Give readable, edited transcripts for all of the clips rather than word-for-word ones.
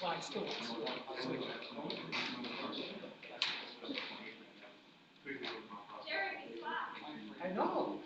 outside stores. I know.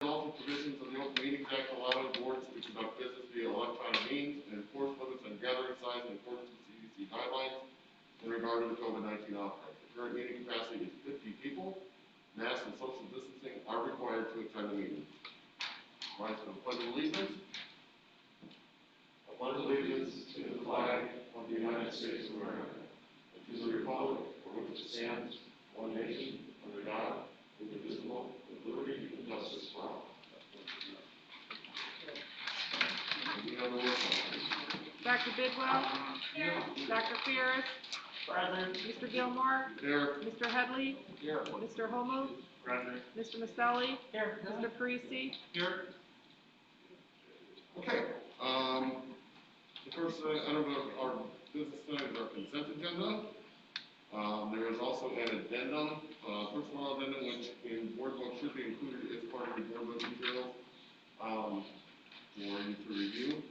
All the provisions of the Open Meetings Act allowing boards to conduct business via electronic means and enforce limits on gathering size in accordance with CDC guidelines in regard to the COVID-19 outbreak. The current meeting capacity is 50 people. Masks and social distancing are required to attend the meeting. Rise to the Pledge of Allegiance. States of America, and to the republic for which it stands, one nation, under God, indivisible, with liberty and justice for all. We have a roll call. Dr. Bidwell. Here. Dr. Ferris. Present. Mr. Gilmore. Here. Mr. Headley. Here. Mr. Homo. Present. Mr. Maselli. Here. Mr. Parisi. Here. Okay, the first item of our business tonight is our consent agenda. There is also an addendum, personnel addendum, which in board book should be included as part of your board book material, for you to review.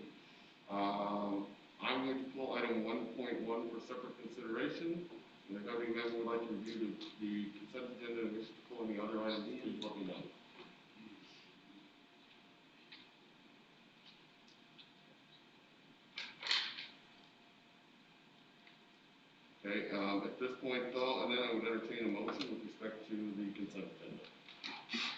I'm going to pull item 1.1 for separate consideration. And if any member would like to review the consent agenda and wish to pull any other items, please let me know. Okay, at this point though, and then I would entertain a motion with respect to the consent agenda.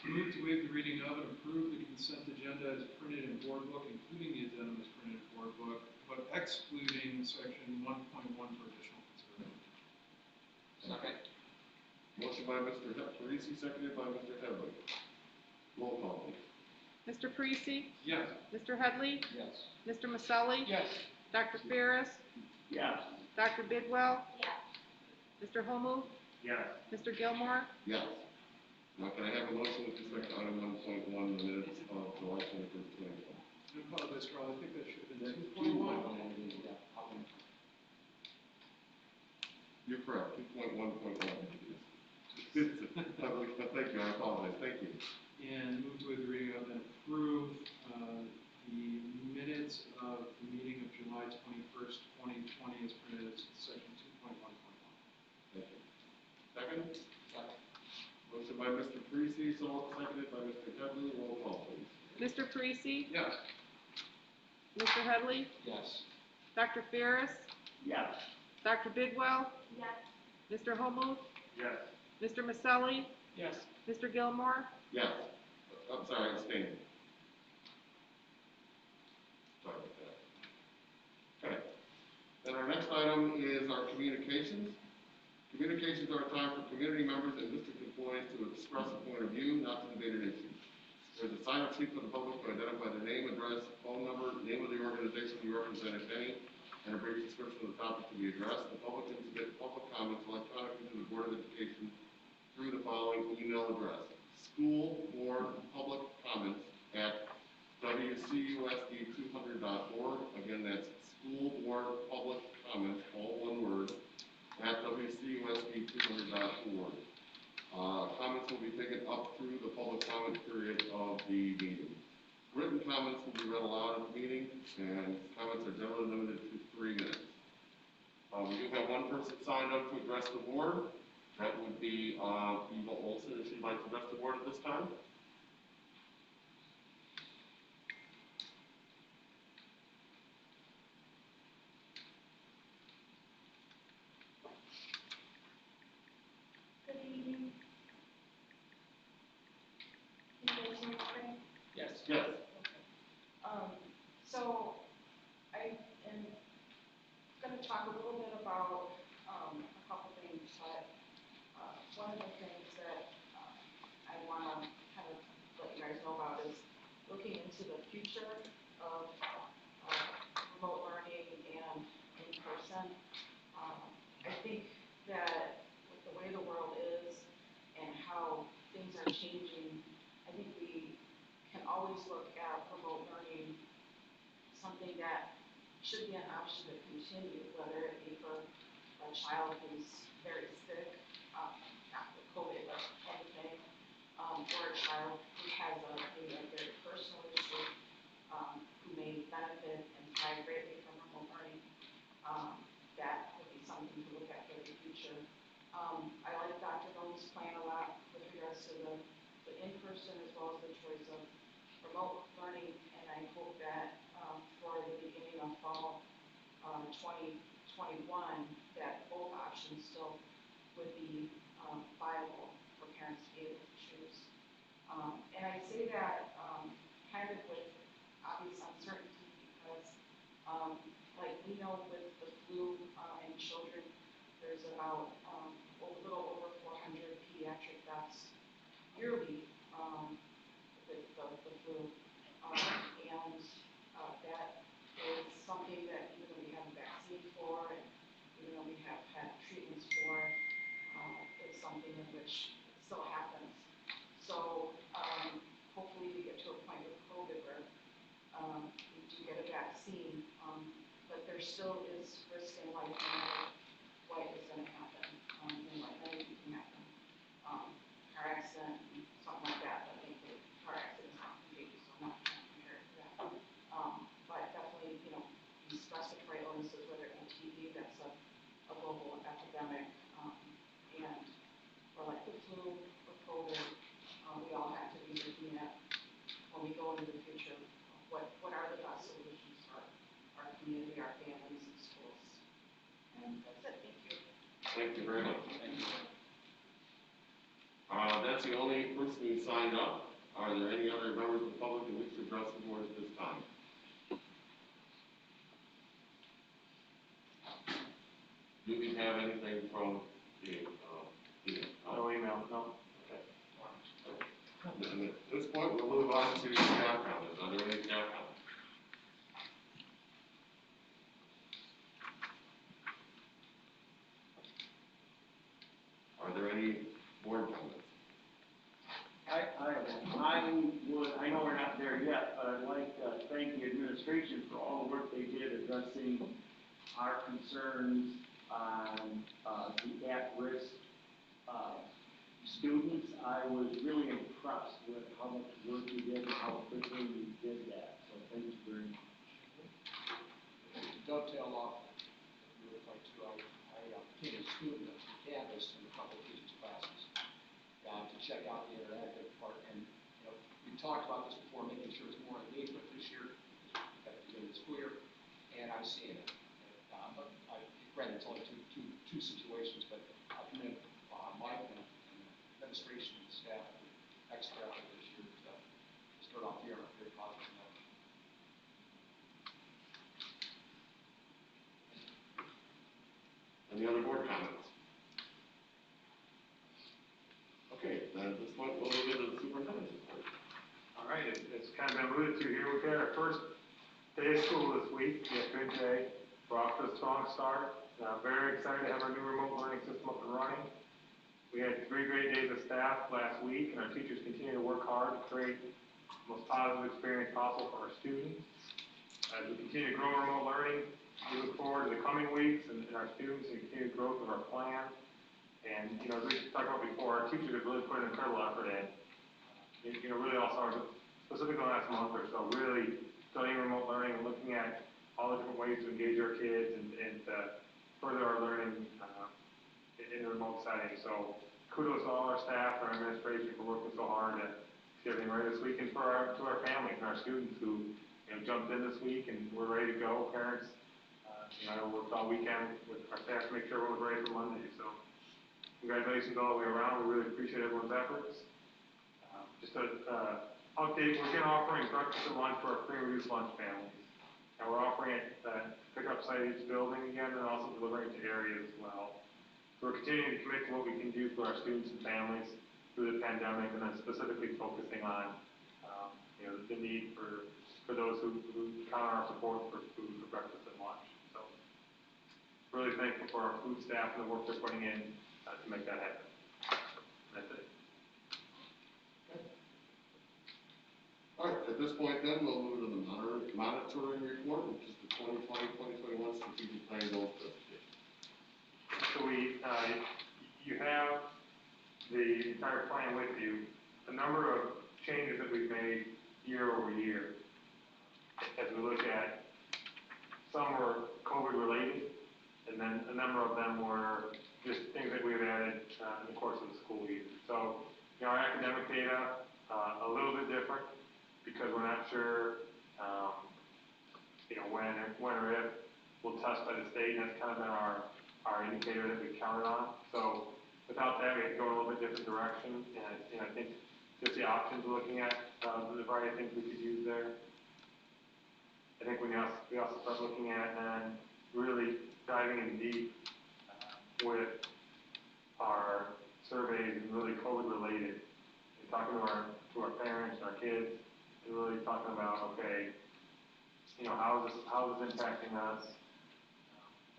Move to waive the reading of and approve the consent agenda as printed in board book, including the addendum as printed in board book, but excluding section 1.1 for additional consideration. Second. Motion by Mr. Parisi, seconded by Mr. Headley. Roll call, please. Mr. Parisi. Yes. Mr. Headley. Yes. Mr. Maselli. Yes. Dr. Ferris. Yes. Dr. Bidwell. Mr. Homo. Yes. Mr. Gilmore. Yes. Now can I have a motion with respect to item 1.1, the minutes of July 21st, 2020? I apologize, Carl. I think that should have been 2.1. You're correct, 2.1.1. Thank you, I apologize, thank you. And move to waive the reading of and approve the minutes of the meeting of July 21st, 2020 as printed as section 2.1.1. Thank you. Second? Second. Motion by Mr. Parisi, seconded by Mr. Headley. Roll call, please. Mr. Parisi. Yes. Mr. Headley. Yes. Dr. Ferris. Yes. Dr. Bidwell. Mr. Homo. Yes. Mr. Maselli. Yes. Mr. Gilmore. Yes. I'm sorry, abstaining. Sorry about that. Okay. Then our next item is our communications. Communications are a time for community members and district employees to express a point of view, not to debate an issue. There's a sign-up sheet for the public to identify the name, address, phone number, name of the organization you represent, if any, and a brief description of the topic to be addressed. The public can submit public comments electronically to the Board of Education through the following email address: schoolboardpublic@wcusd200.org. Again, that's schoolboardpubliccomments, all one word, at wcusd200.org. Comments will be taken up through the public comment period of the meeting. Written comments will be read aloud at the meeting, and comments are generally limited to 3 minutes. We do have one person signed up to address the board. That would be Eva Olson, if she'd like to address the board at this time. Good evening. Can you guys hear me okay? Yes. Yes. So I am going to talk a little bit about a couple things, but one of the things that I want to kind of let you guys know about is looking into the future of remote learning and in person. I think that with the way the world is and how things are changing, I think we can always look at remote learning something that should be an option to continue, whether it be for a child who's very sick, not with COVID, but anything, or a child who has maybe a very personal issue, who may benefit and thrive greatly from remote learning. That would be something to look at for the future. I like Dr. Nolan's plan a lot with regards to the in-person as well as the choice of remote learning, and I hope that for the beginning of fall 2021, that both options still would be viable for parents to be able to choose. And I say that kind of with obvious uncertainty because, like we know with the flu there's about, a little over 400 pediatric deaths yearly, with the flu. And, that is something that even though we have a vaccine for, and even though we have had treatments for, it's something in which it still happens. So, hopefully we get to a point with COVID where, we do get a vaccine, but there still is risk in life, no matter what is going to happen. And like anything can happen. Car accident, something like that. I think the car accident is not contagious, so I'm not trying to compare it to that. But definitely, these respiratory illnesses, whether MTB, that's a global epidemic, and or like the flu or COVID, we all have to be looking at when we go into the future, what are the best solutions for our community, our families, and schools. And that's it. Thank you. Thank you very much. That's the only person who signed up. Are there any other members of the public who wish to address the board at this time? Do we have anything from the, No email, no. And at this point, we'll move on to staff comments. Are there any staff comments? Are there any board comments? I know we're not there yet, but I'd like to thank the administration for all the work they did addressing our concerns on the at-risk students. I was really impressed with how much work you did and how quickly you did that, so thank you very much. Dovetail off really point too. I became a student of campus in a couple of teachers' classes to check out the interactive part. And we talked about this before, making sure it's more engagement this year at the beginning of the school year, and I'm seeing it. But granted, it's only two situations, but I commend Mike and administration and staff for extra effort this year to start off the year on a very positive note. Any other board comments? Okay, then at this point, we'll move into the superintendent's report. All right, it's kind of been alluded to here. We've got our first day of school this week. We had a good day. We're off to a strong start. Very excited to have our new remote learning system up and running. We had 3 great days of staff last week, and our teachers continue to work hard to create the most positive experience possible for our students. As we continue to grow remote learning, we look forward to the coming weeks and our students and continued growth of our plan. And, as we talked about before, our teachers have really put an incredible effort in. Really all summer, specifically the last month or so, really studying remote learning and looking at all the different ways to engage our kids and further our learning in a remote setting. So kudos to all our staff and our administration for working so hard to get everything ready this week, and to our families and our students who jumped in this week and we're ready to go. Parents, I worked all weekend with our staff to make sure everyone was ready for Monday. So congratulations all the way around. We really appreciate everyone's efforts. Just an update, we're again offering breakfast and lunch for our free and reduced lunch families. And we're offering it pick-up site at each building again, and also delivering to areas as well. So we're continuing to commit to what we can do for our students and families through the pandemic, and then specifically focusing on the need for those who count on our support for food for breakfast and lunch. So really thankful for our food staff and the work they're putting in to make that happen. That's it. All right, at this point then, we'll move to the monitoring report, which is the 2020-2021 strategic plan goals presentation. So you have the entire plan with you. A number of changes that we've made year over year. As we look at, some were COVID related, and then a number of them were just things that we've added in the course of the school year. So, our academic data, a little bit different, because we're not sure, when or if we'll test by the state, and that's kind of been our indicator that we counted on. So without that, we have to go in a little bit different direction, and I think just the options we're looking at, the variety of things we could use there. I think we also start looking at really diving in deep with our surveys and really COVID related, and talking to our parents, our kids, and really talking about, okay, how is this impacting us?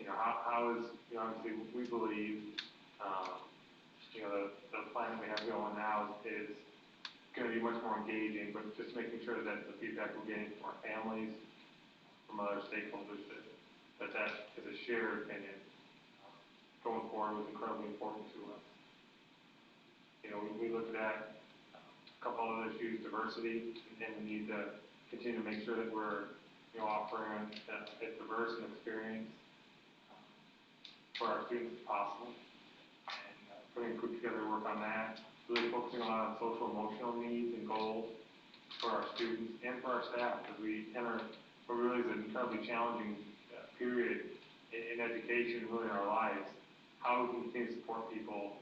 How is, obviously, we believe, the plan that we have going now is going to be much more engaging, but just making sure that the feedback we're getting from our families, from other stakeholders, that is a shared opinion going forward was incredibly important to us. We looked at a couple other issues, diversity, and we need to continue to make sure that we're offering a diverse and experience for our students as possible. And putting together work on that, really focusing a lot on social emotional needs and goals for our students and for our staff as we enter what really is an incredibly challenging period in education, really in our lives. How we can continue to support people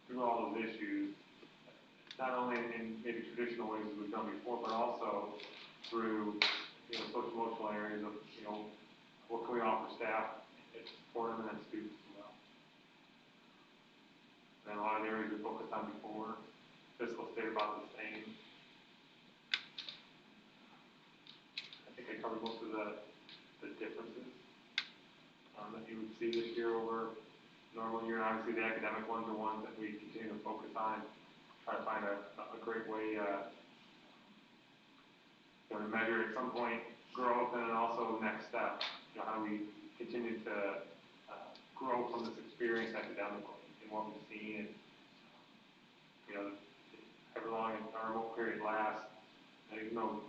through all those issues, not only in maybe traditional ways as we've done before, but also through social emotional areas of what can we offer staff to support them and then students as well. And then a lot of the areas we focused on before, fiscal stayed about the same. I think I covered most of the differences that you would see this year over normal year. And obviously the academic ones are ones that we continue to focus on, try to find a great way to measure at some point growth and then also next step. How do we continue to grow from this experience academically and what we've seen, and however long our remote period lasts. And we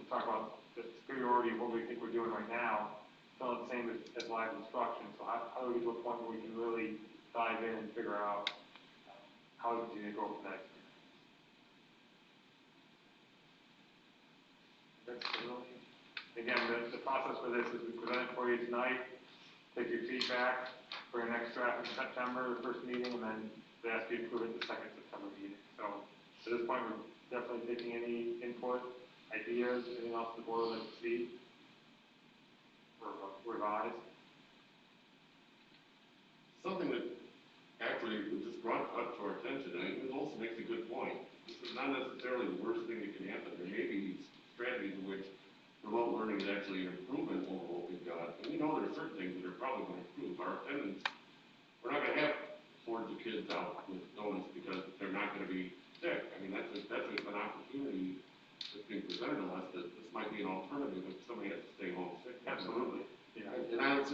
talk about the superiority of what we think we're doing right now, still the same as live instruction. So how do we get to a point where we can really dive in and figure out how we continue to grow from that experience? That's really, again, the process for this is we present it for you tonight, take your feedback for your next draft in September, the first meeting, and then they ask you to approve it the second September meeting. So at this point, we're definitely taking any input, ideas, anything else the board would like to see or revise. Something that actually was just brought up to our attention, and it also makes a good point. This is not necessarily the worst thing that can happen. There may be strategies in which remote learning is actually an improvement over what we've got. And we know there are certain things that are probably going to improve. Our attendance, we're not going to have hordes of kids out with donuts because they're not going to be sick. I mean, that's an opportunity that's being presented to us that this might be an alternative if somebody has to stay home sick. Absolutely. Yeah. And that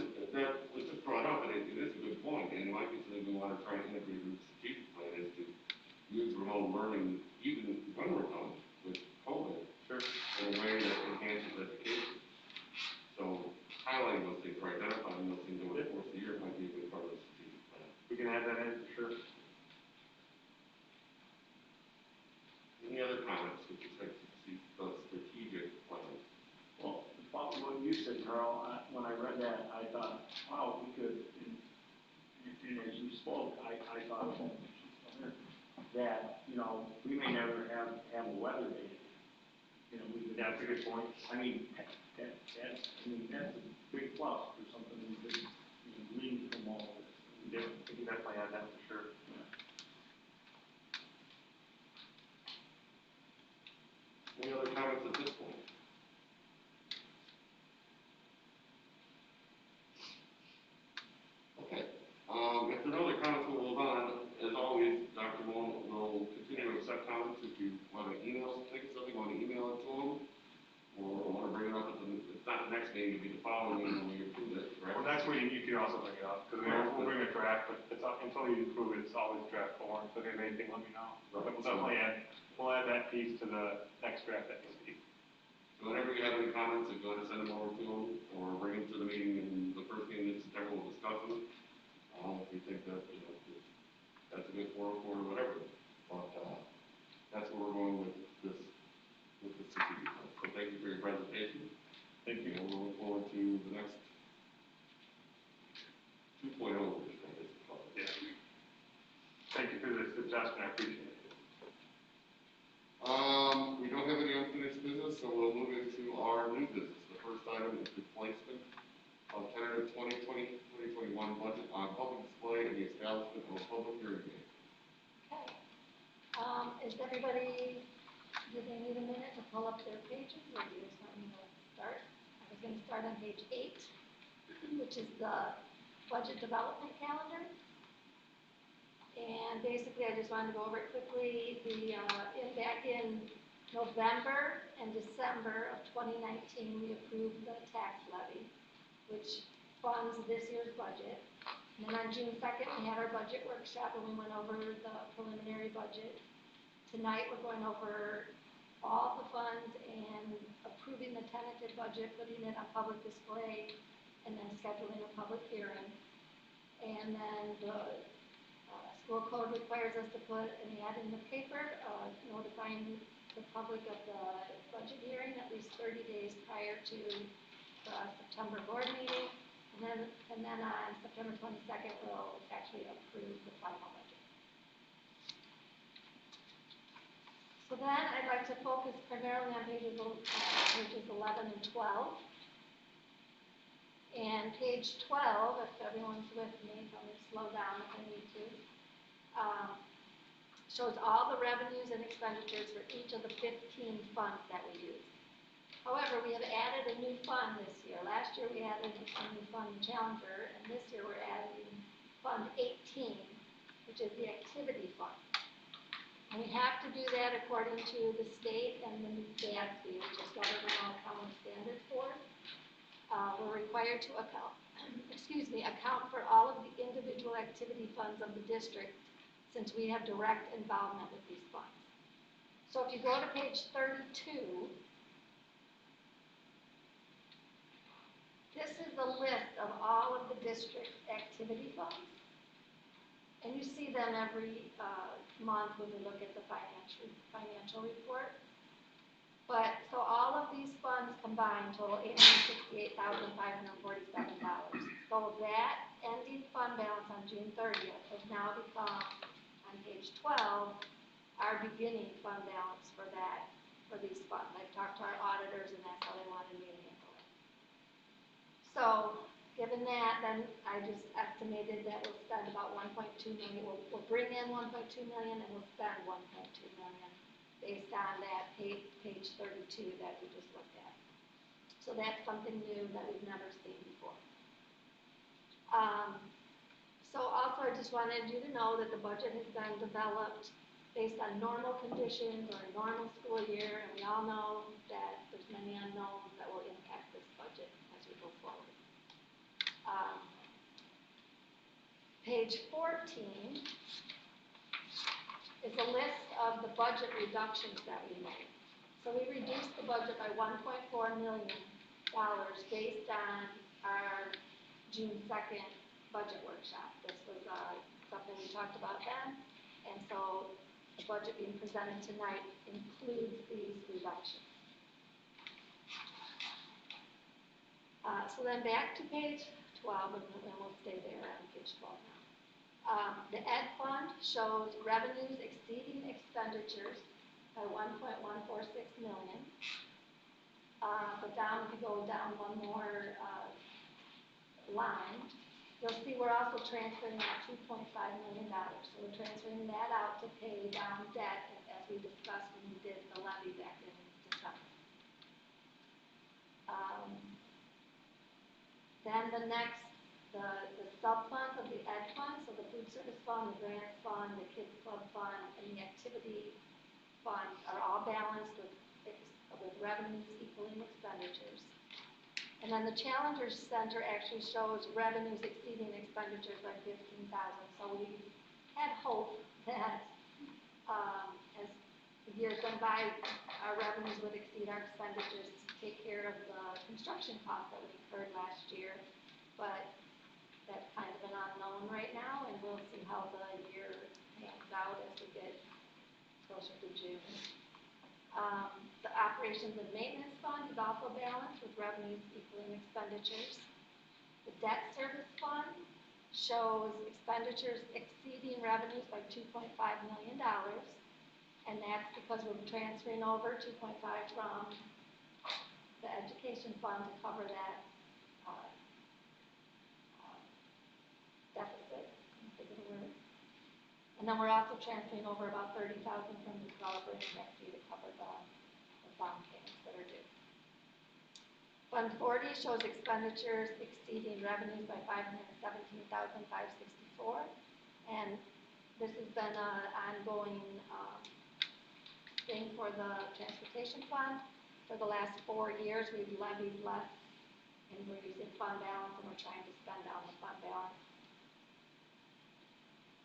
was just brought up, and it is a good point, and it might be something we want to try and integrate in the strategic plan is to use remote learning even when we're done with COVID. Sure. In a way that enhances education. So highlighting those things or identifying those things over the course of the year might be a good part of the strategic plan. We can add that in for sure. Any other comments with respect to the strategic plan? Well, about what you said, Carl, when I read that, I thought, wow, we could, and as you spoke, I thought that, we may never have a weather day. That's a good point. I mean, that's a big plus for something we could glean from all of this. Yeah, we can definitely add that for sure. Any other comments at this point? Okay. If there are no other comments, we'll move on. As always, Dr. Moon will continue to accept comments. If you want to email something, want to email it to him, or want to bring it up at it's not the next meeting, it'll be the following meeting when we approve it, correct? Well, next meeting, you can also bring it up, because we'll bring a draft, but until you approve it, it's always draft form, so if you have anything, let me know. But we'll definitely we'll add that piece to the next draft that you see. So whenever you have any comments, if you want to send them over to them, or bring them to the meeting, and the first meeting in September, we'll discuss them. If you think that, that's a good 404 or whatever, but, that's where we're going with this strategic plan. So thank you for your presentation. Thank you. And we'll look forward to the next 2.0, which I guess is called. Yeah. Thank you for the suggestion, I appreciate it. We don't have any unfinished business, so we'll move into our new business. The first item is replacement of tentative 2020-2021 budget on public display and the establishment of a public hearing date. Okay. Is everybody, do they need a minute to pull up their pages, or do you just want me to start? I was gonna start on page 8, which is the budget development calendar. And basically, I just wanted to go over it quickly. Back in November and December of 2019, we approved the tax levy, which funds this year's budget. And then on June 2nd, we had our budget workshop, and we went over the preliminary budget. Tonight, we're going over all the funds and approving the tentative budget, putting it on public display, and then scheduling a public hearing. And then the school code requires us to put an ad in the paper, notifying the public of the budget hearing at least 30 days prior to the September board meeting. And then on September 22nd, we'll actually approve the final budget. So then I'd like to focus primarily on pages 11 and 12. And page 12, if everyone's with me, I'm going to slow down if I need to, shows all the revenues and expenditures for each of the 15 funds that we use. However, we have added a new fund this year. Last year we added a new fund, Challenger, and this year we're adding Fund 18, which is the activity fund. And we have to do that according to the state and the new GASB, which is Governmental Accounting Standards Board. We're required to account for all of the individual activity funds of the district, since we have direct involvement with these funds. So if you go to page 32, this is the list of all of the district's activity funds. And you see them every month when we look at the financial report. But, so all of these funds combined total $868,547. So that ending fund balance on June 30th has now become, on page 12, our beginning fund balance for these funds. I've talked to our auditors, and that's how they wanted me to handle it. So, given that, then I just estimated that we'll spend about $1.2 million. We'll bring in $1.2 million, and we'll spend $1.2 million based on that page 32 that we just looked at. So that's something new that we've never seen before. So also I just wanted you to know that the budget has been developed based on normal conditions or a normal school year, and we all know that there's many unknowns that will impact this budget as we go forward. Page 14 is a list of the budget reductions that we made. So we reduced the budget by $1.4 million based on our June 2nd budget workshop. This was something we talked about then, and so the budget being presented tonight includes these reductions. So then back to page 12, and we'll stay there on page 12 now. The Ed Fund shows revenues exceeding expenditures by $1.146 million. But down, if you go down one more line, you'll see we're also transferring out $2.5 million. So we're transferring that out to pay down debt, as we discussed when we did the levy back in December. Then the next, the sub-funds of the Ed Fund, so the food service fund, the grants fund, the kids club fund, and the activity funds are all balanced with revenues equaling expenditures. And then the Challenger Center actually shows revenues exceeding expenditures by $15,000. So we had hope that as the years went by, our revenues would exceed our expenditures to take care of the construction costs that we incurred last year. But that's kind of an unknown right now, and we'll see how the year pans out as we get closer to June. The Operations and Maintenance Fund is also balanced with revenues equaling expenditures. The Debt Service Fund shows expenditures exceeding revenues by $2.5 million, and that's because we're transferring over $2.5 from the Education Fund to cover that And then we're also transferring over about 30,000 from the developer impact fee to cover the bond payments that are due. Fund 40 shows expenditures exceeding revenues by $517,564. And this has been an ongoing thing for the transportation fund. For the last 4 years, we've levied less, and we're using fund balance, and we're trying to spend down the fund balance.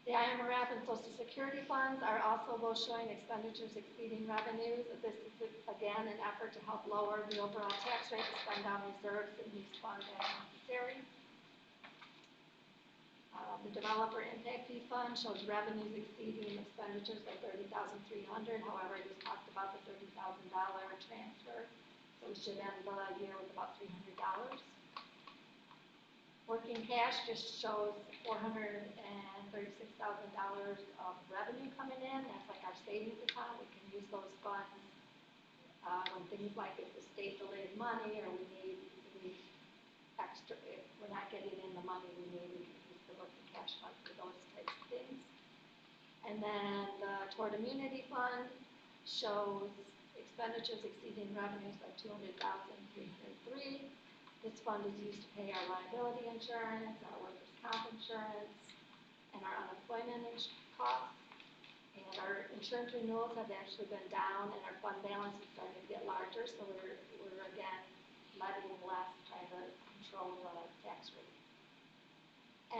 The IMRF and Social Security funds are also both showing expenditures exceeding revenues. This is, again, an effort to help lower the overall tax rate to spend down reserves and use funds as necessary. The developer impact fee fund shows revenues exceeding expenditures by $30,300. However, I just talked about the $30,000 transfer, so we should end the year with about $300. Working cash just shows $436,000 of revenue coming in. That's like our savings account. We can use those funds when things like if the state delays money or we need extra, if we're not getting in the money we need, we can use the working cash fund for those types of things. And then the Tort Immunity Fund shows expenditures exceeding revenues by $200,303. This fund is used to pay our liability insurance, our workers' comp insurance, and our unemployment costs. And our insurance renewals have actually been down, and our fund balance is starting to get larger, so we're again levying less, trying to control the tax rate.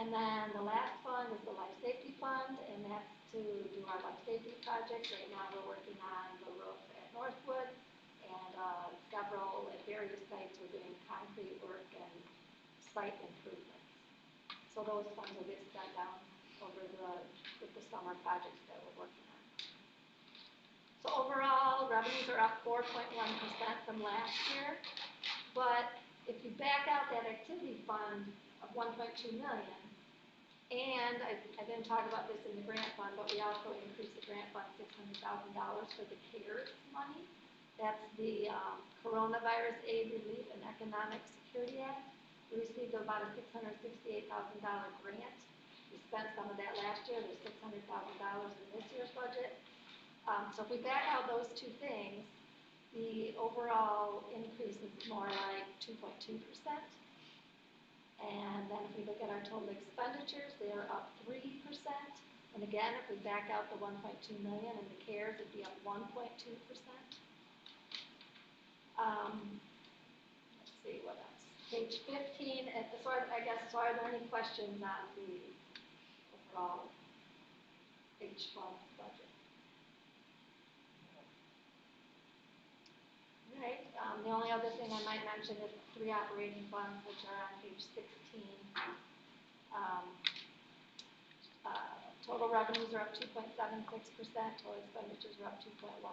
And then the last fund is the Life Safety Fund, and that's to do our life safety projects. Right now we're working on the roof at Northwood, and several at various sites we're doing concrete work and site improvements. So those funds will get spent down over with the summer projects that we're working on. So overall, revenues are up 4.1% from last year, but if you back out that activity fund of $1.2 million, and I didn't talk about this in the grant fund, but we also increased the grant fund $600,000 for the CARES money. That's the Coronavirus Aid Relief and Economic Security Act. We received about a $668,000 grant. We spent some of that last year. There's $600,000 in this year's budget. So if we back out those two things, the overall increase is more like 2.2%. And then if we look at our total expenditures, they are up 3%. And again, if we back out the $1.2 million and the CARES, it'd be up 1.2%. Let's see what else. Page 15. So are there any questions on the overall H1 budget? All right. The only other thing I might mention is 3 operating funds, which are on page 16. Total revenues are up 2.76%. Total expenditures are up 2.14%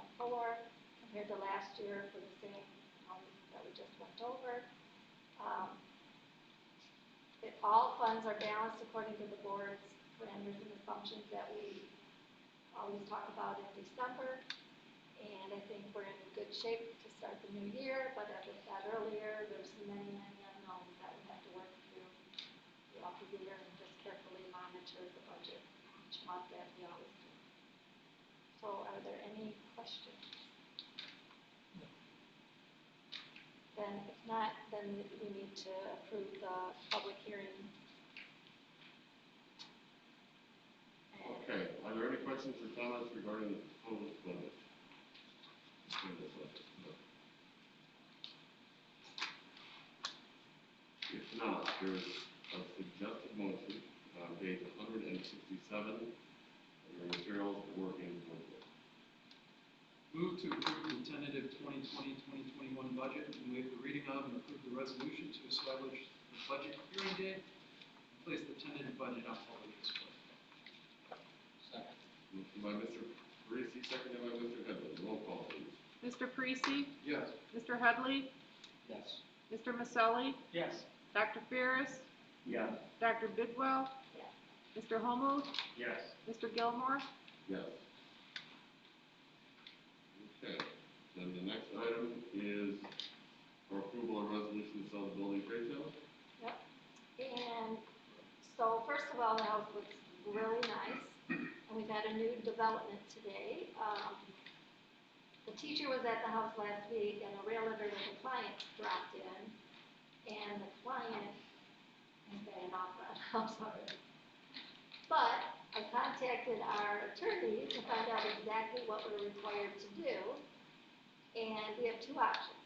compared to last year for the same that we just went over. All funds are balanced according to the board's parameters and assumptions that we always talk about in December. And I think we're in good shape to start the new year, but as I said earlier, there's many, many unknowns that we have to work through throughout the year and just carefully monitor the budget each month as we always do. So are there any questions? Then if not, then we need to approve the public hearing. Okay, are there any questions or comments regarding the proposed budget? If not, there is a suggested motion on page 167 of your materials working with it. Move to approve the tentative 2020-2021 budget and waive the reading of and approve the resolution to establish the budget hearing date and place the tentative budget on public display. Second. Motion by Mr. Parisi, seconded by Mr. Headley. Roll call, please. Mr. Parisi? Yes. Mr. Headley? Yes. Mr. Maselli? Yes. Dr. Ferris? Yes. Dr. Bidwell? Yes. Mr. Homuth? Yes. Mr. Gilmore? Yes. Okay, then the next item is for approval of resolution to sell the building trade sale. Yep. And so first of all, the house looks really nice, and we've had a new development today. The teacher was at the house last week, and a realtor with a client dropped in, and the client has got an offer on the house already. But I contacted our attorney to find out exactly what we're required to do, and we have two options,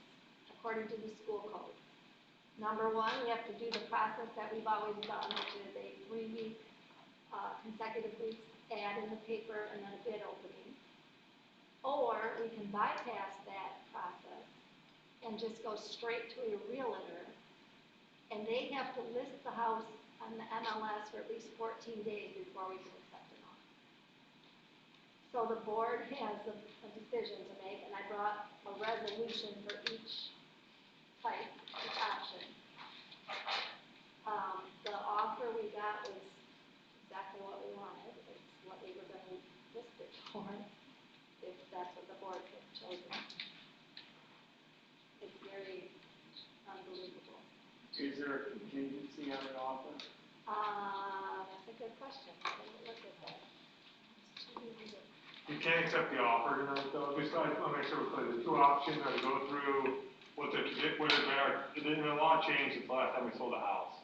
according to the school code. Number one, we have to do the process that we've always done, which is a 3-week consecutive weeks ad in the paper and then a bid opening. Or we can bypass that process and just go straight to a realtor, and they have to list the house on the MLS for at least 14 days before we can accept an offer. So the board has a decision to make, and I brought a resolution for each type, each option. The offer we got was exactly what we wanted. It's what we were going to list it for, if that's what the board had chosen. It's very unbelievable. Is there a contingency on an offer? That's a good question. I didn't look at that. It's too easy to- You can't accept the offer, though, besides, I'll make sure we're clear, the two options are to go through what the law changed since the last time we sold a house.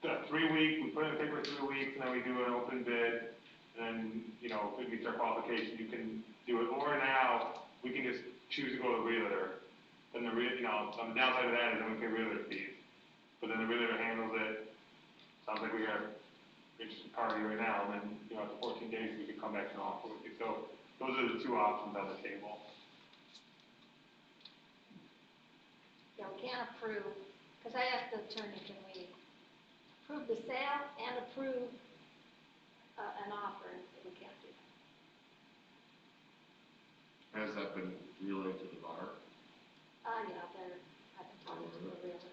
The 3-week, we put in the paper 3 weeks, and then we do an open bid, and then, if it meets our qualification, you can do it. Or now, we can just choose to go to the realtor. Then on the downside of that is then we pay realtor fees. But then the realtor handles it. Sounds like we got an interested party right now, and then, after 14 days, we could come back and offer with you. So those are the two options on the table. Yeah, we can't approve, because I asked the attorney, can we approve the sale and approve an offer, and we can't do that. Has that been relayed to the bar? I've been talking to the realtor.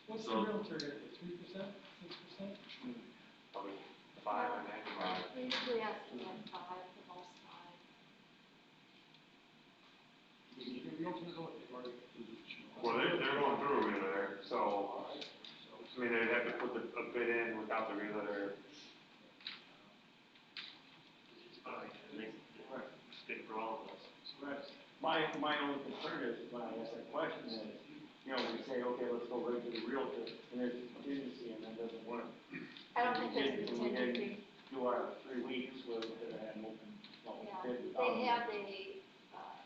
What's the So- realtor here, 3%, 6%? Probably 5 and then. We usually estimate 5, the most 5. The realtor though, they've already. Well, they're going through a realtor, so, they'd have to put a bid in without the realtor. It's fine, it makes it good for all of us. My only concern is, when I ask that question is, we say, okay, let's go right to the realtor, and there's a contingency, and that doesn't work. I don't think there's a We didn't contingency. do our 3 weeks where we could have had an open Yeah, bid. they have a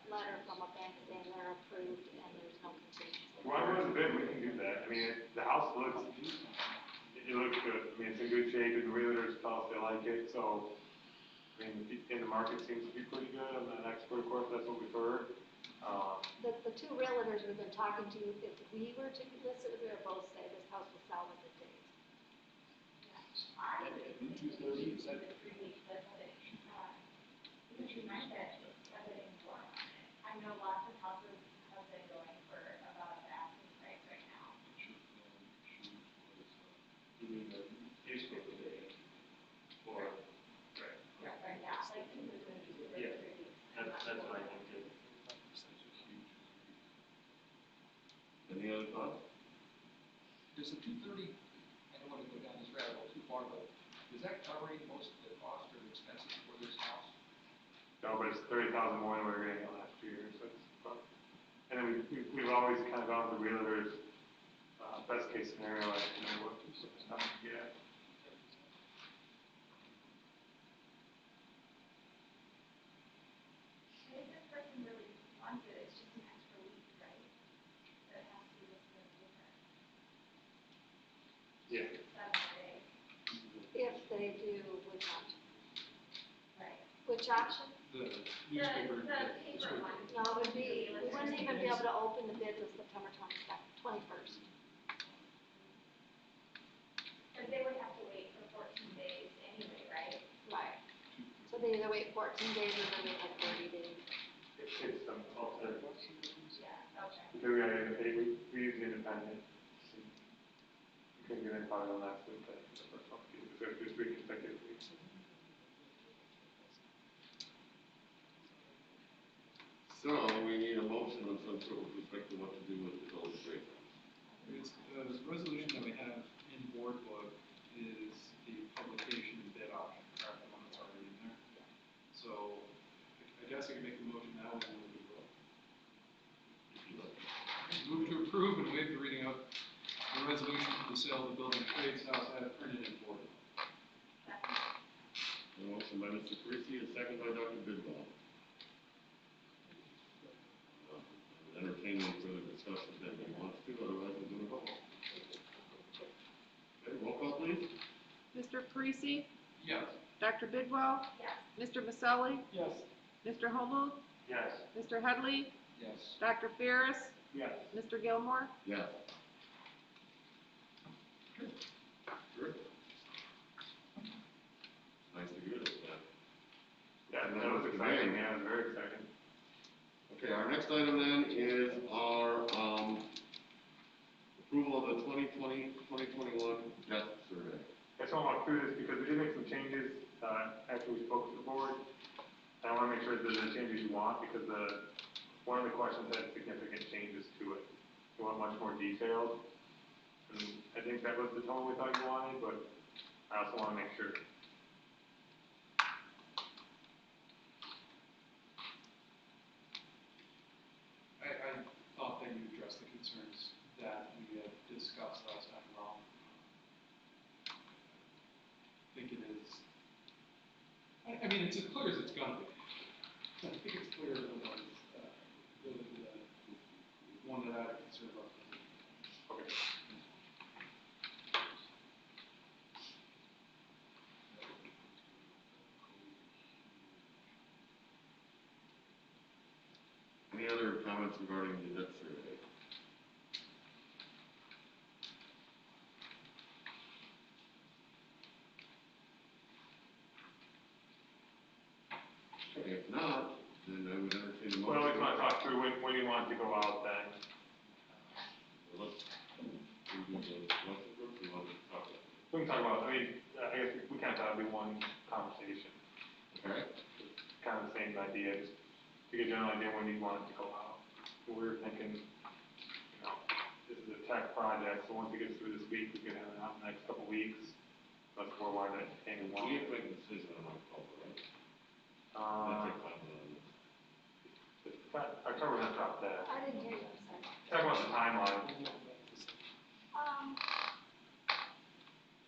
letter from a bank saying they're approved and there's no contingency. Why was the bid, we can do that, the house looks, it looks good, it's in good shape, and the realtors tell us they like it, so, in the market seems to be pretty good, I'm not an expert, of course, that's what we've heard. The two realtors we've been talking to, if we were to list it, we would both say this house will sell within days. I would agree with the 3-week listing. Because you might get a bidding war on it. I know lots of houses have been going for about the asking price right now. You mean the newspaper day, or, right, Right now, like, this is going to be for 3 Yeah. weeks. that's what I think too. Any other thoughts? Does the 230, I don't want to go down this rabbit hole too far, but is that covering most of the cost or the expenses for this house? No, but it's 30,000 more than we were getting last year, so it's fun. And then we've always kind of gone with the realtors, best case scenario, what stuff to get. And if this person really wants it, it's just an extra week, right? That has to be listed in the paper. Yeah. 7 days. If they do which option? Right. Which option? The newspaper. The paper one. No, it would be, we wouldn't even be able to open the bid till September 21st. But they would have to wait for 14 days anyway, right? Right. So they either wait 14 days or they wait like 30 days. It's some alternative. Yeah, okay. Because we got independent, we use independent. We couldn't get in probably on last week, but the first one, because there's 3 consecutive weeks. So, we need a motion of some sort with respect to what to do with the village playground. The resolution that we have in board book is the publication that the sale of the building trades house as printed and boarded. A motion by Mr. Parisi, a second by Dr. Bidwell. Entertaining any further discussion if anybody wants to, otherwise we'll do a vote. Okay, roll call please. Mr. Parisi, Yes. Dr. Bidwell, Yes. Mr. Maselli, Yes. Mr. Homuth, Yes. Mr. Headley, Yes. Dr. Ferris, Yes. Mr. Gilmore, Yes. Sure. Nice to hear this, man. Yeah, that was exciting, yeah, it was very exciting. Okay, our next item then is our, approval of the 2020-2021 debt survey. I just want to walk through this because we did make some changes, after we spoke to the board. And I want to make sure that there's the changes you want, because one of the questions had significant changes to it. You want much more detailed. And I think that was the tone we thought you wanted, but I also want to make sure. I thought that you addressed the concerns that we had discussed last time around. I think it is, I mean, it's as clear as it's gonna be. I think it's clearer than what is, really the one that I had a concern about. Okay. Any other comments regarding the debt survey? Okay, if not, then I would entertain a motion. Well, we want to talk through when you want to go out then. Well, let's, we do the motion first, we want to talk about it. We can talk about, I mean, I guess we can't have be one conversation. Okay? Kind of the same idea, just to get a general idea when you want it to go out. So we were thinking, this is a tech project, so once it gets through this week, we could have it out in the next couple of weeks. That's where we're at, hanging We one. have to make a decision on October, right? That's our timeline on this. October, not drop that. I didn't hear you, I'm sorry. Talk about the timeline. I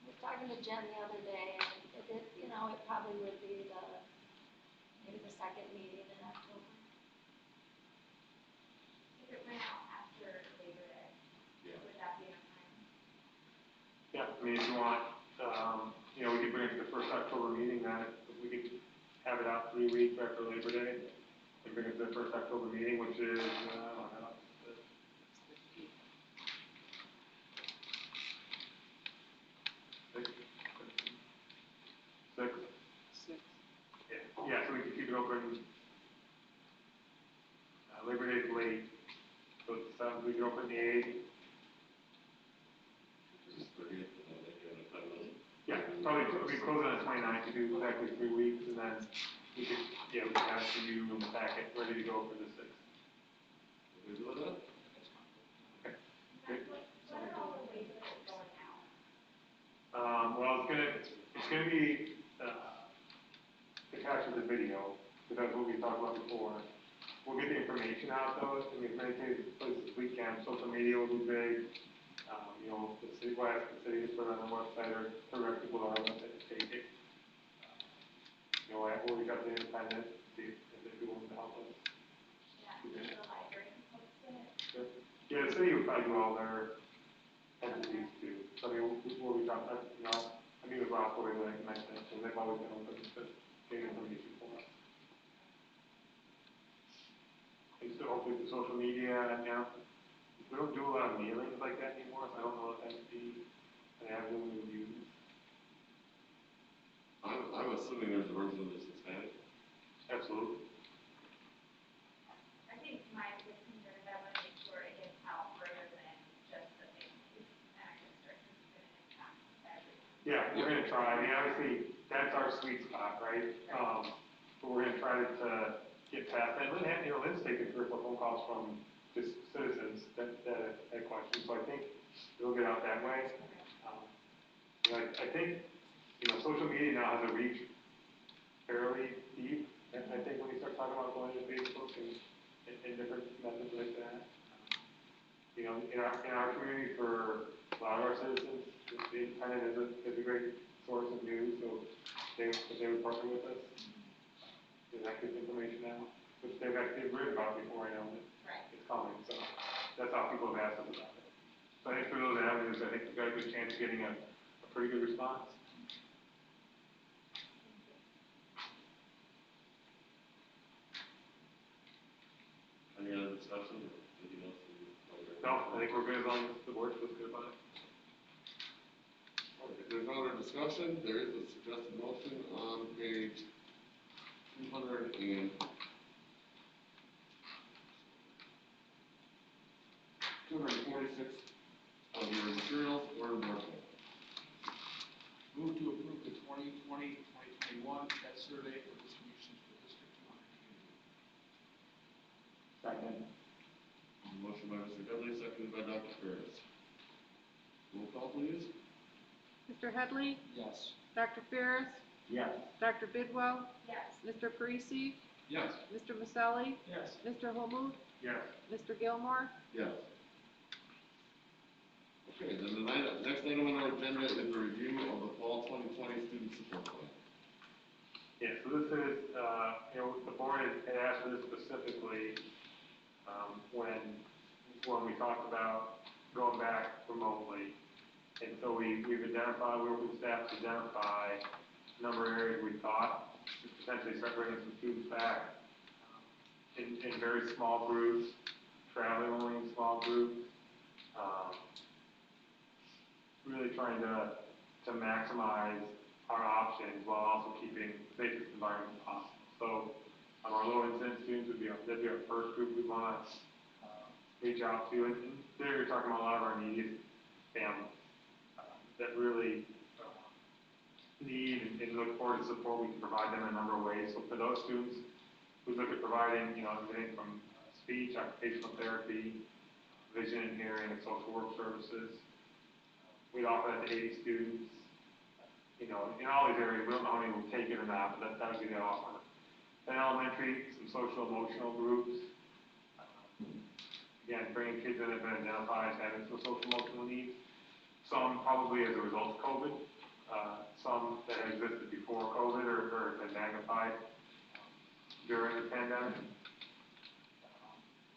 was talking to Jen the other day, and it probably would be maybe the second meeting in October. If it ran out after Labor Day, Yeah. would that be enough time? Yeah, I mean, if you want, we could bring it to the first October meeting, then if we could have it out 3 weeks after Labor Day, and bring it to the first October meeting, which is, Six? Six. Yeah, so we could keep it open, Labor Day's late, so it's 7th, we can open the 8th. Just 30th, make it a timeline. Yeah, probably, we close on the 29th, to do exactly 3 weeks, and then we could have it to you in the packet, ready to go for the 6th. Can we do that? What are all the ways that it's going out? Well, it's gonna be, attached to the video, because that's what we talked about before. We'll get the information out though, in as many places as we can, social media will be big. The city, we'll ask the city to put it on the website or direct people to our website to take it. We'll reach out to the independent, see if they'd be willing to help us. Yeah, the library posts it. Sure. Yeah, the city would probably do all their entities too. So I mean, we'll reach out, I mean, with Ross, where they mentioned it, and they've always been open to getting information for us. And so hopefully the social media, we don't do a lot of mailings like that anymore, so I don't know if that'd be an avenue we would use. I'm assuming there's a version of this in Spanish. Absolutely. I think my biggest concern is I want to make sure it gets out further than just the families and our district is going to impact everyone. Yeah, we're gonna try, I mean, obviously, that's our sweet spot, right? But we're gonna try to get past that. Lynn's taken 3 or 4 phone calls from just citizens that had questions, so I think it'll get out that way. I think, social media now has a reach fairly deep, and I think when you start talking about going to Facebook and different methods like that, you know, in our community for a lot of our citizens, the Independent is a great source of news, so they would partner with us. That gives information now, which they've written about before, I know that it's coming, so that's how people have asked us about it. So I think for those avenues, I think we've got a good chance of getting a pretty good response. Any other discussion? Anything else? No, I think we're good as long as the board feels good about it. All right, if there's no other discussion, there is a suggested motion on page 246 of your materials or endorsement. Move to approve the 2020-2021 debt survey for distribution to the District 200 community. Second. Motion by Mr. Headley, seconded by Dr. Ferris. Roll call, please. Mr. Headley? Yes. Dr. Ferris? Yes. Dr. Bidwell? Yes. Mr. Parisi? Yes. Mr. Maselli? Yes. Mr. Holmut? Yes. Mr. Gilmore? Yes. Okay, then the next item on our agenda is a review of the fall 2020 student support plan. Yeah, so this is, you know, the board had asked for this specifically, when we talked about going back remotely. And so we've identified, we worked with staff to identify a number of areas we thought to potentially start bringing some students back, in very small groups, traveling only in small groups, really trying to maximize our options while also keeping the safest environment possible. So our low incidence students that'd be our first group we want to reach out to. And there you're talking about a lot of our immediate families that really need and look forward to support. We can provide them in a number of ways. So for those students, we look at providing, you know, everything from speech, occupational therapy, vision and hearing, and social work services. We'd offer that to 80 students. You know, in all these areas, we don't know how many will take it or not, but that would be the offer. Then elementary, some social emotional groups. Again, bringing kids in that have been identified as having some social emotional needs. Some probably as a result of COVID. Some that have existed before COVID or been magnified during the pandemic.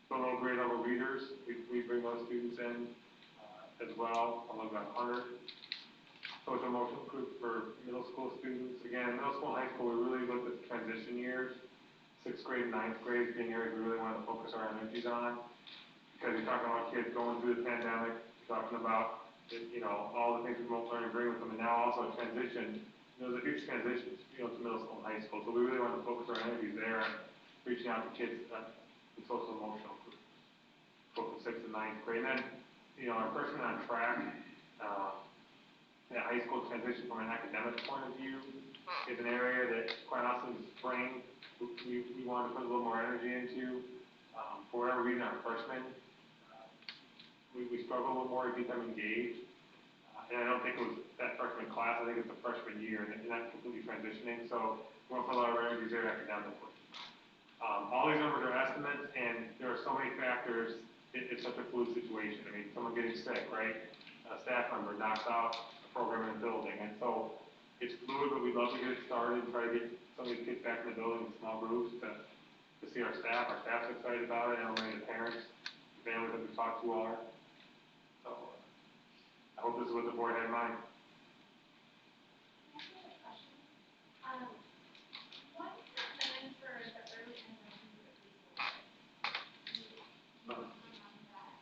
Below grade level readers, we bring those students in as well, although about 100. Social emotional group for middle school students. Again, middle school and high school, we really looked at the transition years. 6th grade and 9th grade being areas we really wanted to focus our energies on. Because you're talking about kids going through the pandemic, you're talking about, you know, all the things remote learning bring with them, and now also a transition. You know, there's a huge transition, you know, to middle school and high school. So we really wanted to focus our energies there and reaching out to kids in social emotional groups, both the 6th and 9th grade. And then, you know, our freshmen on track, the high school transition from an academic point of view is an area that, quite honestly, in the spring, we wanted to put a little more energy into. For whatever reason, our freshmen, we struggle a little more to get them engaged. And I don't think it was that freshman class, I think it's the freshman year, and that's completely transitioning. So we want to put a lot of energies there academically. All these numbers are estimates, and there are so many factors. It's such a fluid situation. I mean, someone getting sick, right? A staff member knocks out a program in a building. And so it's fluid, but we'd love to get it started and try to get some of these kids back in the building in small groups to see our staff. Our staff's excited about it, and how many of the parents, the families that we talked to are. So I hope this is what the board had in mind. What is the plan for the early intervention for preschool?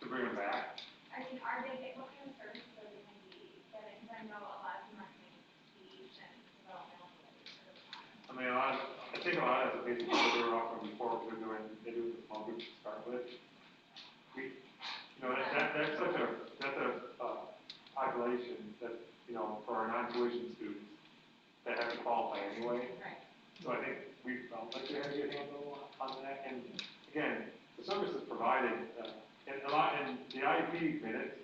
To bring them back. I mean, are they, what kind of services are they going to be getting? Because I know a lot of them are getting speech and developmental delays. I mean, I think a lot of that's basically what they were offering before, because they do the small groups to start with. You know, that's a population that, you know, for our non-tuition students that have to qualify anyway. Right. So I think we felt like we had a good handle on that. And again, the services provided, and a lot, and the IEP minutes,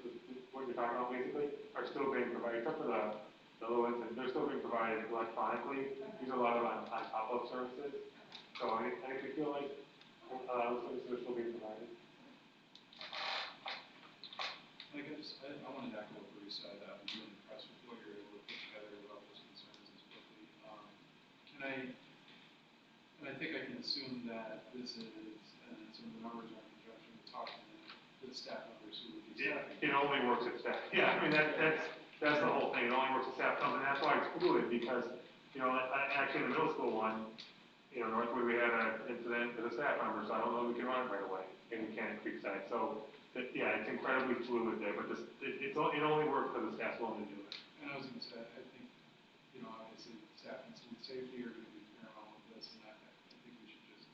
what you're talking about basically, are still being provided, except for the low infant, they're still being provided electronically. These are a lot of on top of services. So I think we feel like those services are still being provided. I guess, I wanted to echo what Bruce said, I'm really impressed with what you're able to put together with all those concerns as quickly. And I think I can assume that this is, and some of the numbers are in conjunction with talking to the staff members who would be staffing. It only works if staff, yeah, I mean, that's the whole thing, it only works if staff comes, and that's why it's fluid, because, actually in the middle school one, Northwood, we had an incident with a staff member, so I don't know if we can run it right away in Mechanic Creek side, so, it's incredibly fluid there, but it only works because the staff's willing to do it. And I was gonna say, I think, obviously, staff and student safety are gonna be paramount with this, and I think we should just,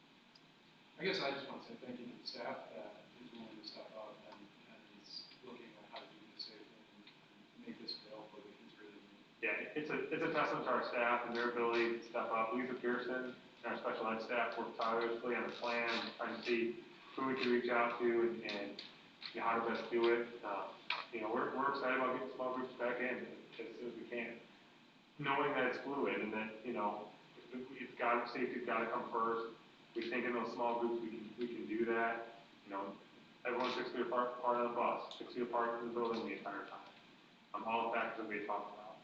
I guess I just want to say thank you to the staff that is willing to step up and is looking at how to do this safely and make this available for the kids really need. Yeah, it's a testament to our staff and their ability to step up. Lisa Pearson and our special ed staff worked tirelessly on the plan, trying to see who we can reach out to and how to best do it. We're excited about getting small groups back in as soon as we can, knowing that it's fluid and that safety's got to come first. We think in those small groups we can do that. Everyone's 6 feet apart on the bus, 6 feet apart in the building the entire time. All the factors that we talked about.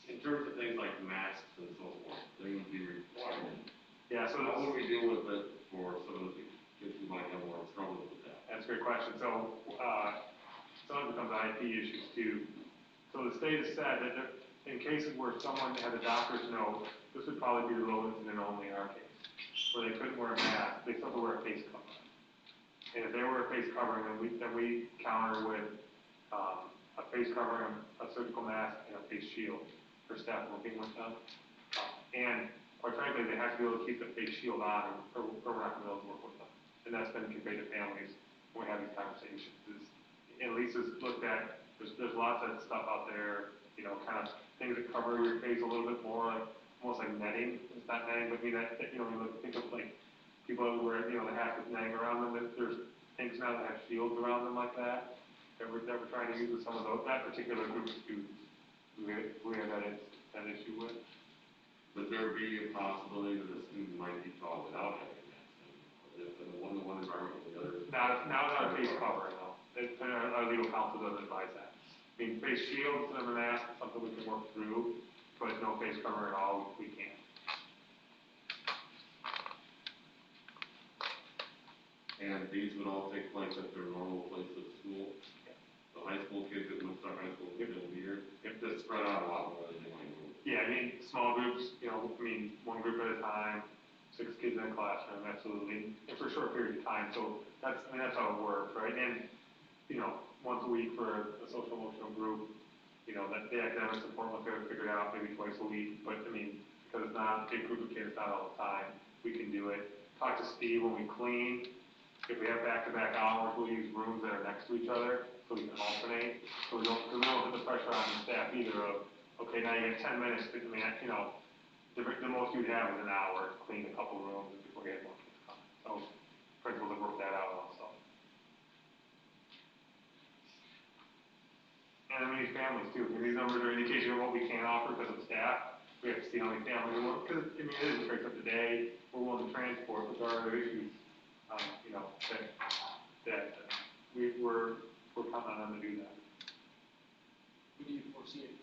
In terms of things like masks and so forth, they would be required. Yeah, so How would we deal with it for some of the kids who might have more trouble with that? that's a great question. So, some of it becomes IP issues too. So the state has said that in cases where someone had a doctor's note, this would probably be the low incident only in our case, where they couldn't wear a mask, they still have to wear a face covering. And if they wear a face covering, then we counter with a face covering, a surgical mask, and a face shield for staff working with them. And quite frankly, they have to be able to keep the face shield on, or we're not going to be able to work with them. And that's been conveyed to families when we have these conversations. And Lisa's looked at, there's lots of stuff out there, kind of things that cover your face a little bit more, almost like netting. It's not netting, but you think of like people that wear, the hat with netting around them. There's things now that have shields around them like that we're trying to use with some of that particular group of students. We have that issue with. Would there be a possibility that a student might be taught without having that? If in a one-to-one environment with the other? Not a face covering, though. Our legal counsel doesn't advise that. I mean, face shields and a mask is something we can work through, but no face covering at all, we can't. And these would all take place at their normal place of school? The high school kids at Woodstock High School will be here? If that's spread out a lot more than they might move. Yeah, I mean, small groups, one group at a time, 6 kids in a classroom, absolutely, and for a short period of time. So that's how it works, right? And, once a week for a social emotional group, that the academic support must have figured out maybe twice a week. But because it's not a big group of kids, not all the time, we can do it. Talk to Steve when we clean. If we have back-to-back hours, we'll use rooms that are next to each other so we can alternate. So we don't put the pressure on the staff either of, okay, now you have 10 minutes to, the most you'd have is an hour to clean a couple rooms before you have more kids come. So principals have worked that out also. And these families too. These numbers are an indication of what we can offer because of staff. We have to see how many families we work, because it is breaks up the day. We're willing to transport, but there are other issues, that we're counting on them to do that. When do you foresee it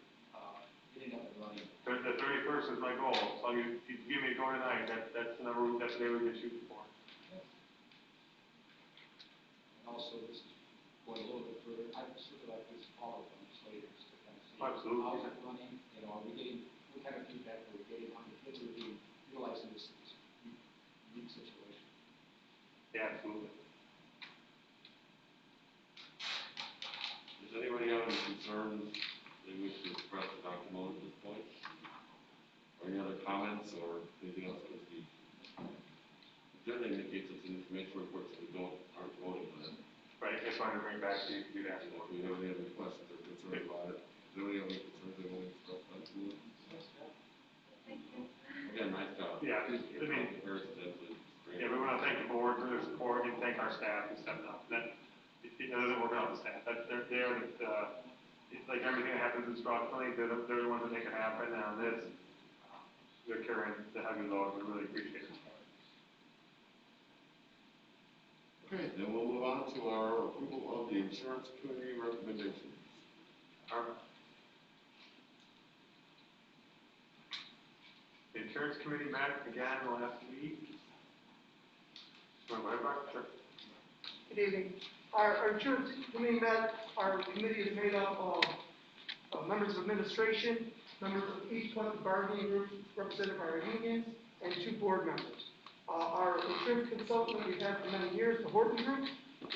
getting up and running? The 31st is my goal. So if you give me a go tonight, that's the number, that's the day we've been shooting for. And also, this is going a little bit further, I would sort of like this follow from the legislators to kind of see Absolutely. how's it running, are we getting, what kind of feedback are we getting on the kids who are being utilized in this unique situation? Yeah, absolutely. Does anybody have any concerns they wish to express to Dr. Moe at this point? Or any other comments or anything else that the agenda indicates it's an information report, so we aren't voting on it. Right, I just wanted to bring back to you to do that. If we have any other questions or concerns about it, does anybody have any concerns they want to express on it? Thank you. Again, nice job. Yeah, Comparison's absolutely great. yeah, we want to thank the board for their support and thank our staff who stepped up. It doesn't work out the staff. They are it's like everything that happens instructionally, they're the ones that make it happen. And on this, they're carrying the heavy load. We really appreciate it. Okay, then we'll move on to our approval of the insurance committee recommendations. The insurance committee met again last week. Want to go ahead, Mark? Sure. Good evening. Our insurance committee met. Our committee is made up of members of administration, members of each collective bargaining group represented by our unions, and 2 board members. Our insurance consultant we've had for many years, the Horton Group,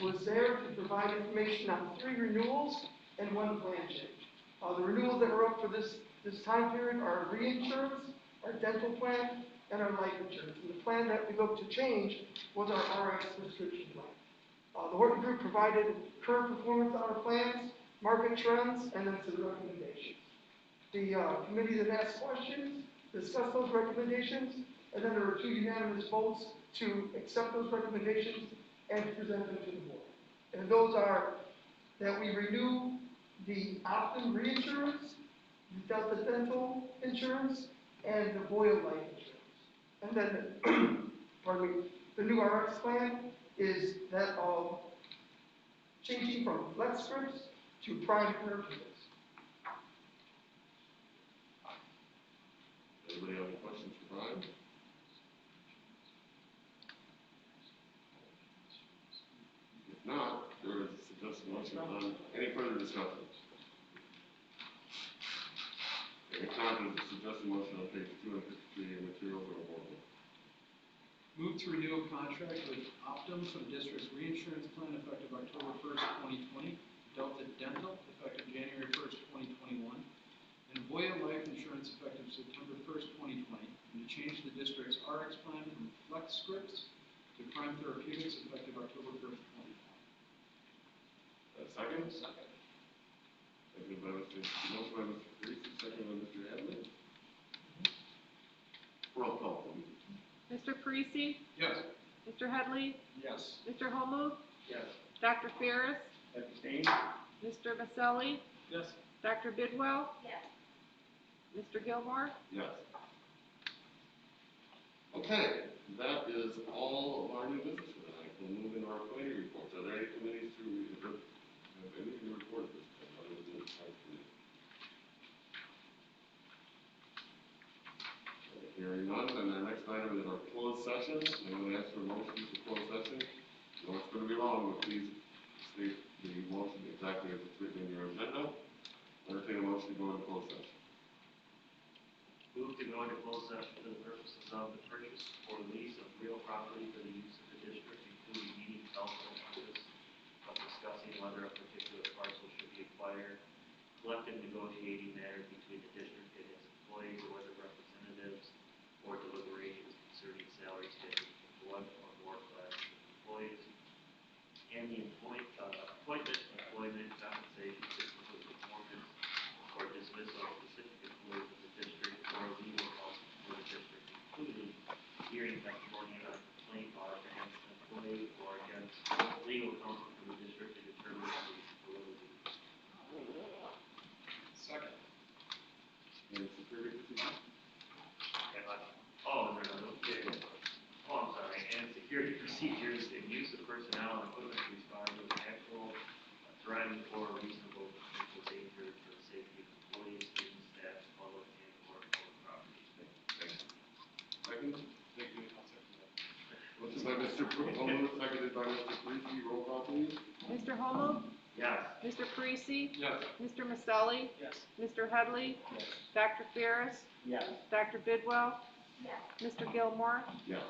was there to provide information on 3 renewals and 1 plan change. The renewals that are up for this time period are reinsurance, our dental plan, and our life insurance. And the plan that we look to change was our RX prescription plan. The Horton Group provided current performance on our plans, market trends, and then some recommendations. The committee then asked questions, discussed those recommendations, and then there were 2 unanimous votes to accept those recommendations and to present them to the board. And those are that we renew the Optum reinsurance, the Delta dental insurance, and the Boyle life insurance. And then, pardon me, the new RX plan is that of changing from flex scripts to prime therapeutics. Anybody have any questions for Brian? If not, there is a suggested motion on any further discussion. If not, there's a suggested motion on page 253 in materials or board. Move to renew a contract with Optum for the district's reinsurance plan effective October 1st, 2020, Delta Dental effective January 1st, 2021, and Voya Life Insurance effective September 1st, 2020, and to change the district's RX plan from Flex Scripts to Prime Therapeutics effective October 1st, 2020. Second? Second. Second by Mr. Motion by Mr. Priest, second by Mr. Hadley. Roll call, please. Mr. Parisi? Yes. Mr. Headley? Yes. Mr. Holmove? Yes. Dr. Ferris? Abstain? Mr. Maselli? Yes. Dr. Bidwell? Yes. Mr. Gilmore? Yes. Okay, that is all of our new business for tonight. We'll move into our committee reports. Are there any committees to have anything to report at this time other than the science committee? Hearing none, then our next item is our closed session. I'm going to ask for a motion for closed session. I know it's going to be long, but please state the motion exactly as it's written in your agenda. Entertain a motion to go into closed session. Move to go into closed session for the purposes of the purchase or lease of real property for the use of the district, including meeting, telephone, office, of discussing whether a particular parcel should be acquired, collective negotiating matters between the district and its employees or other representatives, or deliberations concerning salary schedules for 1 or more classes of employees, and the appointment, employment, compensation, physical performance, or dismissal of specific employees of the district or legal counsel for the district, including hearing testimony on a complaint filed against an employee or against legal counsel for the district to determine its validity. Second. And security procedures? I'm sorry, and security procedures and use of personnel and equipment to respond to actual threatened or reasonable potential danger for the safety of employees, students, staff, public, and or public property. Second? Motion by Mr. Holmove, seconded by Mr. Parisi. Roll call, please. Mr. Holmove? Yes. Mr. Parisi? Yes. Mr. Maselli? Yes. Mr. Headley? Yes. Dr. Ferris? Yes. Dr. Bidwell? Yes. Mr. Gilmore? Yes.